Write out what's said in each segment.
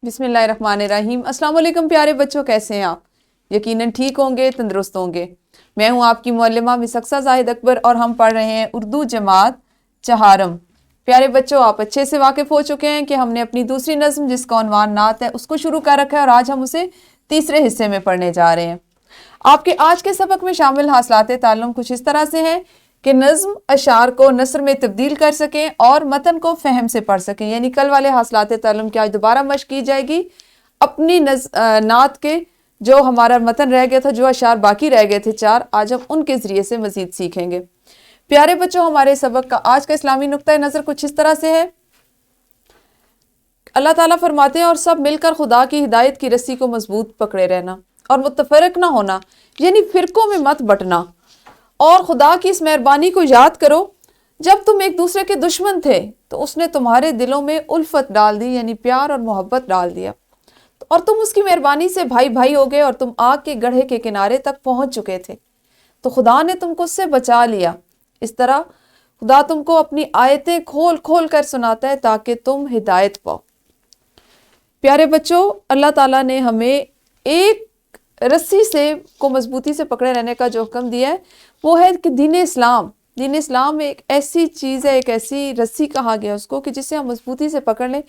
بسم اللہ الرحمن الرحیم۔ السلام علیکم پیارے بچوں، کیسے ہیں آپ؟ یقیناً ٹھیک ہوں گے، تندرست ہوں گے۔ میں ہوں آپ کی معلمہ مس اقصیٰ زاہد اکبر اور ہم پڑھ رہے ہیں اردو جماعت چہارم۔ پیارے بچوں، آپ اچھے سے واقف ہو چکے ہیں کہ ہم نے اپنی دوسری نظم جس کا عنوان نعت ہے اس کو شروع کر رکھا ہے اور آج ہم اسے تیسرے حصے میں پڑھنے جا رہے ہیں۔ آپ کے آج کے سبق میں شامل حاصلات تعلم کچھ اس طرح سے ہیں کہ نظم اشعار کو نثر میں تبدیل کر سکیں اور متن کو فہم سے پڑھ سکیں، یعنی کل والے حاصلات تعلم کی آج دوبارہ مشق کی جائے گی اپنی نعت کے جو ہمارا متن رہ گیا تھا، جو اشعار باقی رہ گئے تھے 4، آج ہم ان کے ذریعے سے مزید سیکھیں گے۔ پیارے بچوں، ہمارے سبق کا آج کا اسلامی نقطہ نظر کچھ اس طرح سے ہے۔ اللہ تعالیٰ فرماتے ہیں اور سب مل کر خدا کی ہدایت کی رسی کو مضبوط پکڑے رہنا اور متفرق نہ ہونا، یعنی فرقوں میں مت بٹنا، اور خدا کی اس مہربانی کو یاد کرو جب تم ایک دوسرے کے دشمن تھے تو اس نے تمہارے دلوں میں الفت ڈال دی، یعنی پیار اور محبت ڈال دیا، اور تم اس کی مہربانی سے بھائی بھائی ہو گئے اور تم آگ کے گڑھے کے کنارے تک پہنچ چکے تھے تو خدا نے تم کو اس سے بچا لیا۔ اس طرح خدا تم کو اپنی آیتیں کھول کھول کر سناتا ہے تاکہ تم ہدایت پاؤ۔ پیارے بچوں، اللہ تعالیٰ نے ہمیں ایک رسی سے کو مضبوطی سے پکڑے رہنے کا جو حکم دیا ہے وہ ہے کہ دین اسلام۔ دین اسلام ایک ایسی چیز ہے، ایک ایسی رسی کہا گیا اس کو کہ جسے ہم مضبوطی سے پکڑ لیں،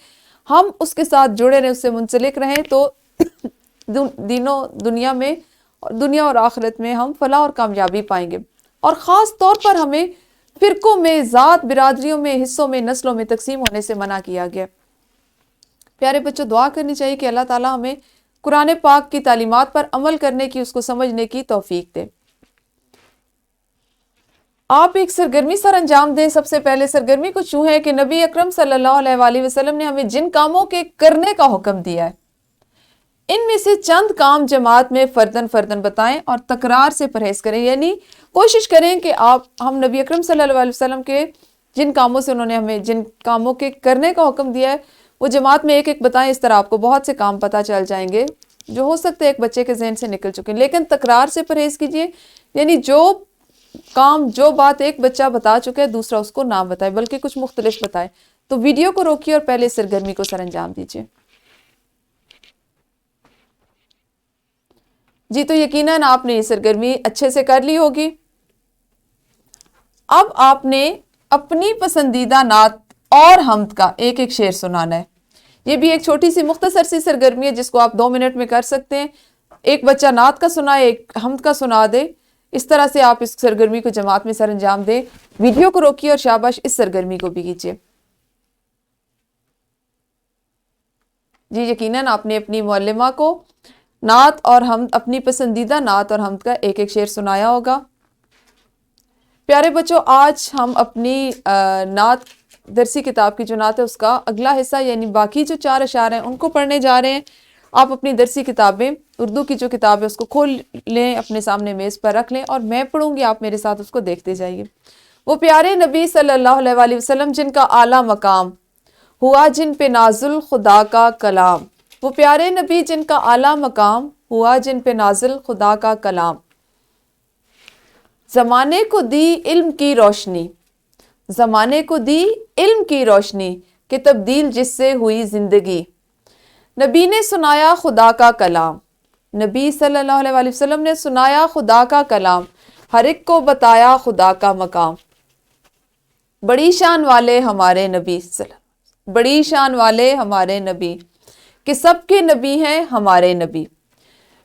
ہم اس کے ساتھ جڑے رہیں، اس سے منسلک رہیں تو دنیا اور آخرت میں ہم فلاح اور کامیابی پائیں گے۔ اور خاص طور پر ہمیں فرقوں میں، ذات برادریوں میں، حصوں میں، نسلوں میں تقسیم ہونے سے منع کیا گیا۔ پیارے بچوں، دعا کرنی چاہیے کہ اللہ تعالیٰ ہمیں قرآن پاک کی تعلیمات پر عمل کرنے کی، اس کو سمجھنے کی توفیق دے۔ آپ ایک سرگرمی سر انجام دیں۔ سب سے پہلے سرگرمی کچھ یوں ہے کہ نبی اکرم صلی اللہ علیہ وآلہ وسلم نے ہمیں جن کاموں کے کرنے کا حکم دیا ہے ان میں سے چند کام جماعت میں فردن فردن بتائیں اور تکرار سے پرہیز کریں، یعنی کوشش کریں کہ ہم نبی اکرم صلی اللہ علیہ وسلم کے جن کاموں سے انہوں نے ہمیں جن کاموں کے کرنے کا حکم دیا ہے وہ جماعت میں ایک ایک بتائیں۔ اس طرح آپ کو بہت سے کام پتہ چل جائیں گے جو ہو سکتے ایک بچے کے ذہن سے نکل چکے، لیکن تکرار سے پرہیز کیجئے، یعنی جو کام، جو بات ایک بچہ بتا چکے ہے دوسرا اس کو نہ بتائے بلکہ کچھ مختلف بتائے۔ تو ویڈیو کو روکیے اور پہلے سرگرمی کو سر انجام دیجئے۔ جی تو یقیناً آپ نے یہ سرگرمی اچھے سے کر لی ہوگی۔ اب آپ نے اپنی پسندیدہ نعت اور حمد کا ایک ایک شعر سنانا ہے۔ یہ بھی ایک چھوٹی سی مختصر سی سرگرمی ہے جس کو آپ 2 منٹ میں کر سکتے ہیں۔ ایک بچہ نعت کا سنائے، ایک حمد کا سنا دے، اس طرح سے آپ اس سرگرمی کو جماعت میں سر انجام دیں۔ ویڈیو کو روکیے اور شاباش اس سرگرمی کو بھی کیجیے۔ جی یقیناً آپ نے اپنی معلمہ کو نعت اور حمد، اپنی پسندیدہ نعت اور حمد کا ایک ایک شعر سنایا ہوگا۔ پیارے بچوں، آج ہم اپنی نعت درسی کتاب کی جو نعت ہے اس کا اگلا حصہ، یعنی باقی جو 4 اشعار ہیں ان کو پڑھنے جا رہے ہیں۔ آپ اپنی درسی کتابیں، اردو کی جو کتاب ہے اس کو کھول لیں، اپنے سامنے میز پر رکھ لیں اور میں پڑھوں گی، آپ میرے ساتھ اس کو دیکھتے جائیے۔ وہ پیارے نبی صلی اللہ علیہ وآلہ وسلم جن کا اعلیٰ مقام ہوا جن پہ نازل خدا کا کلام، وہ پیارے نبی جن کا اعلیٰ مقام ہوا جن پہ نازل خدا کا کلام، زمانے کو دی علم کی روشنی، زمانے کو دی علم کی روشنی کہ تبدیل جس سے ہوئی زندگی، نبی نے سنایا خدا کا کلام، نبی صلی اللہ علیہ وآلہ وسلم نے سنایا خدا کا کلام، ہر ایک کو بتایا خدا کا مقام، بڑی شان والے ہمارے نبی صلی اللہ علیہ وسلم، بڑی شان والے ہمارے نبی کہ سب کے نبی ہیں ہمارے نبی۔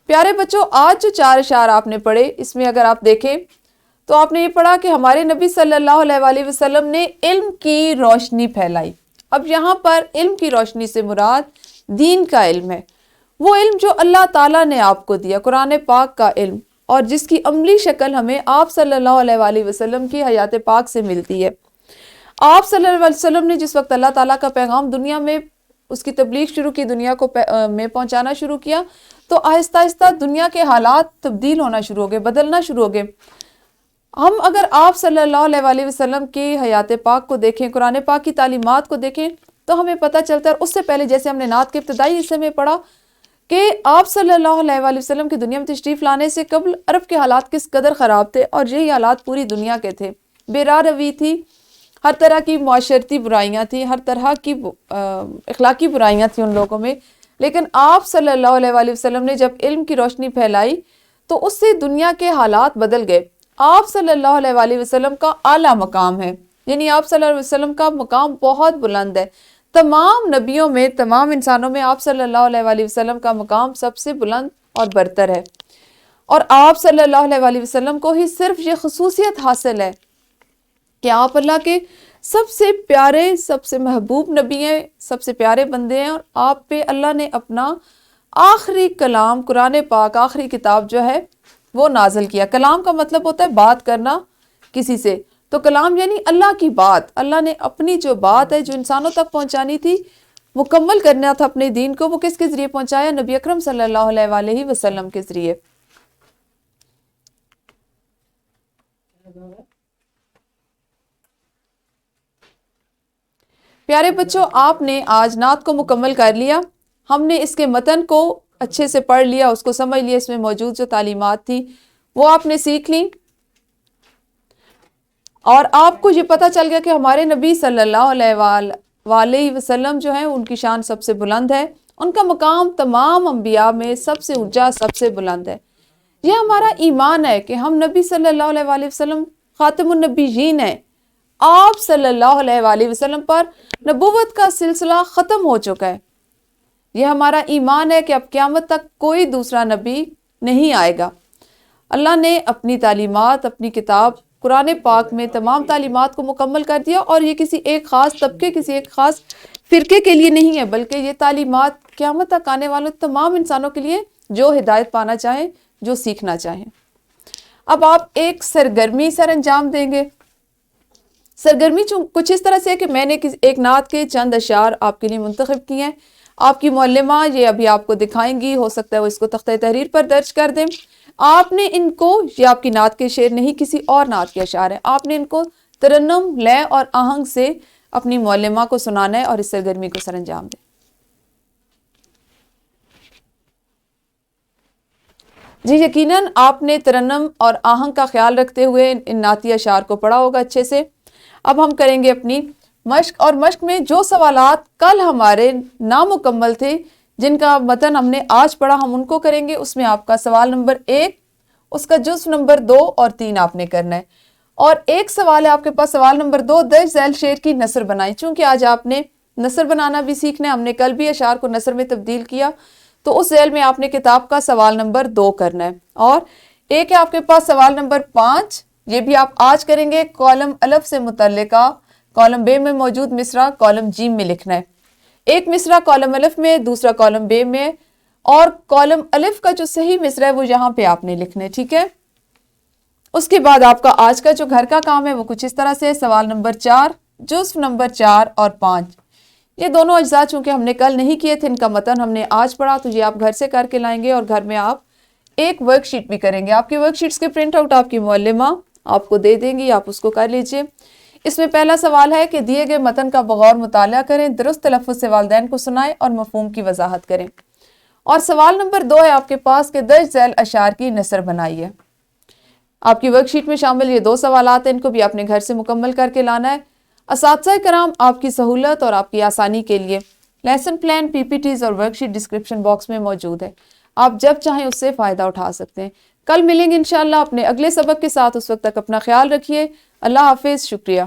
پیارے بچوں، آج جو 4 اشعار آپ نے پڑھے اس میں اگر آپ دیکھیں تو آپ نے یہ پڑھا کہ ہمارے نبی صلی اللہ علیہ وآلہ وسلم نے علم کی روشنی پھیلائی۔ اب یہاں پر علم کی روشنی سے مراد دین کا علم ہے، وہ علم جو اللہ تعالیٰ نے آپ کو دیا، قرآن پاک کا علم، اور جس کی عملی شکل ہمیں آپ صلی اللہ علیہ وآلہ وسلم کی حیات پاک سے ملتی ہے۔ آپ صلی اللہ علیہ وسلم نے جس وقت اللہ تعالیٰ کا پیغام دنیا میں اس کی تبلیغ شروع کی، دنیا کو میں پہنچانا شروع کیا، تو آہستہ آہستہ دنیا کے حالات تبدیل ہونا شروع ہو گئے، بدلنا شروع ہو گئے۔ ہم اگر آپ صلی اللہ علیہ وآلہ وسلم کی حیات پاک کو دیکھیں، قرآن پاک کی تعلیمات کو دیکھیں تو ہمیں پتہ چلتا ہے، اور اس سے پہلے جیسے ہم نے نعت کے ابتدائی حصے میں پڑھا کہ آپ صلی اللہ علیہ وآلہ وسلم کی دنیا میں تشریف لانے سے قبل عرب کے حالات کس قدر خراب تھے، اور یہی حالات پوری دنیا کے تھے۔ بے راہ روی تھی، ہر طرح کی معاشرتی برائیاں تھیں، ہر طرح کی اخلاقی برائیاں تھیں ان لوگوں میں، لیکن آپ صلی اللہ علیہ وآلہ وسلم نے جب علم کی روشنی پھیلائی تو اس سے دنیا کے حالات بدل گئے۔ آپ صلی اللہ علیہ وآلہ وسلم کا اعلیٰ مقام ہے، یعنی آپ صلی اللہ علیہ وسلم کا مقام بہت بلند ہے۔ تمام نبیوں میں، تمام انسانوں میں آپ صلی اللہ علیہ وآلہ وسلم کا مقام سب سے بلند اور برتر ہے، اور آپ صلی اللہ علیہ وآلہ وسلم کو ہی صرف یہ خصوصیت حاصل ہے کہ آپ اللہ کے سب سے پیارے، سب سے محبوب نبی ہیں، سب سے پیارے بندے ہیں، اور آپ پہ اللہ نے اپنا آخری کلام قرآن پاک، آخری کتاب جو ہے وہ نازل کیا۔ کلام کا مطلب ہوتا ہے بات کرنا کسی سے، تو کلام یعنی اللہ کی بات۔ اللہ نے اپنی جو بات ہے جو انسانوں تک پہنچانی تھی، مکمل کرنا تھا اپنے دین کو، وہ کس کے ذریعے پہنچایا؟ نبی اکرم صلی اللہ علیہ وآلہ وسلم کے ذریعے۔ پیارے بچوں، آپ نے آج نعت کو مکمل کر لیا۔ ہم نے اس کے متن کو اچھے سے پڑھ لیا، اس کو سمجھ لیا، اس میں موجود جو تعلیمات تھی وہ آپ نے سیکھ لی، اور آپ کو یہ پتہ چل گیا کہ ہمارے نبی صلی اللہ علیہ وآلہ وسلم جو ہیں ان کی شان سب سے بلند ہے، ان کا مقام تمام انبیاء میں سب سے اونچا، سب سے بلند ہے۔ یہ ہمارا ایمان ہے کہ ہم نبی صلی اللہ علیہ وآلہ وسلم خاتم النبیین ہیں۔ آپ صلی اللہ علیہ وآلہ وسلم پر نبوت کا سلسلہ ختم ہو چکا ہے۔ یہ ہمارا ایمان ہے کہ اب قیامت تک کوئی دوسرا نبی نہیں آئے گا۔ اللہ نے اپنی تعلیمات، اپنی کتاب قرآن پاک میں تمام تعلیمات کو مکمل کر دیا، اور یہ کسی ایک خاص طبقے، کسی ایک خاص فرقے کے لیے نہیں ہے، بلکہ یہ تعلیمات قیامت تک آنے والے تمام انسانوں کے لیے جو ہدایت پانا چاہیں، جو سیکھنا چاہیں۔ اب آپ ایک سرگرمی سر انجام دیں گے۔ سرگرمی کچھ اس طرح سے ہے کہ میں نے ایک نعت کے چند اشعار آپ کے لیے منتخب کیے ہیں۔ آپ کی معلمہ یہ ابھی آپ کو دکھائیں گی، ہو سکتا ہے وہ اس کو تختہ تحریر پر درج کر دیں۔ آپ نے ان کو، یہ آپ کی نعت کے شعر نہیں، کسی اور نعت کے اشعار ہیں، آپ نے ان کو ترنم، لے اور آہنگ سے اپنی معلمہ کو سنانا ہے اور اس سرگرمی کو سر انجام دیں۔ جی یقیناً آپ نے ترنم اور آہنگ کا خیال رکھتے ہوئے ان نعتی اشعار کو پڑھا ہوگا اچھے سے۔ اب ہم کریں گے اپنی مشق، اور مشق میں جو سوالات کل ہمارے نامکمل تھے، جن کا متن ہم نے آج پڑھا، ہم ان کو کریں گے۔ اس میں آپ کا سوال نمبر 1، اس کا جزو نمبر 2 اور 3 آپ نے کرنا ہے، اور ایک سوال ہے آپ کے پاس، سوال نمبر 2، درج ذیل شعر کی نثر بنائیں۔ چونکہ آج آپ نے نثر بنانا بھی سیکھنا ہے، ہم نے کل بھی اشعار کو نثر میں تبدیل کیا، تو اس ذیل میں آپ نے کتاب کا سوال نمبر 2 کرنا ہے، اور ایک ہے آپ کے پاس سوال نمبر 5، یہ بھی آپ آج کریں گے۔ کالم الف سے متعلقہ کالم بے میں موجود مصرع کالم جیم میں لکھنا ہے۔ ایک مصرع کالم الف میں، دوسرا کالم بے میں، اور کالم الف کا جو صحیح مصرع ہے وہ یہاں پہ آپ نے لکھنا ہے، ٹھیک ہے؟ اس کے بعد آپ کا آج کا جو گھر کا کام ہے وہ کچھ اس طرح سے، سوال نمبر 4، جزو نمبر 4 اور 5، یہ دونوں اجزاء چونکہ ہم نے کل نہیں کیے تھے، ان کا متن ہم نے آج پڑھا، تو یہ آپ گھر سے کر کے لائیں گے، اور گھر میں آپ ایک ورک شیٹ بھی کریں گے۔ آپ کی ورک شیٹس کے پرنٹ آؤٹ آپ کی معلمہ آپ کو دے دیں گی، آپ اس کو کر لیجئے۔ اس میں پہلا سوال ہے کہ دیے گئے متن کا بغور مطالعہ کریں، درست تلفظ سے والدین کو سنائیں اور مفہوم کی وضاحت کریں۔ اور سوال نمبر 2 ہے آپ کے پاس کہ درج ذیل اشعار کی نثر بنائیے۔ آپ کی ورک شیٹ میں شامل یہ 2 سوالات ہیں، ان کو بھی آپ نے گھر سے مکمل کر کے لانا ہے۔ اساتذہ کرام آپ کی سہولت اور آپ کی آسانی کے لیے لیسن پلان، پی پی ٹیز اور ورک شیٹ ڈسکرپشن باکس میں موجود ہے، آپ جب چاہیں اس سے فائدہ اٹھا سکتے ہیں۔ کل ملیں گے انشاءاللہ اپنے اگلے سبق کے ساتھ، اس وقت تک اپنا خیال رکھیے۔ اللہ حافظ، شکریہ۔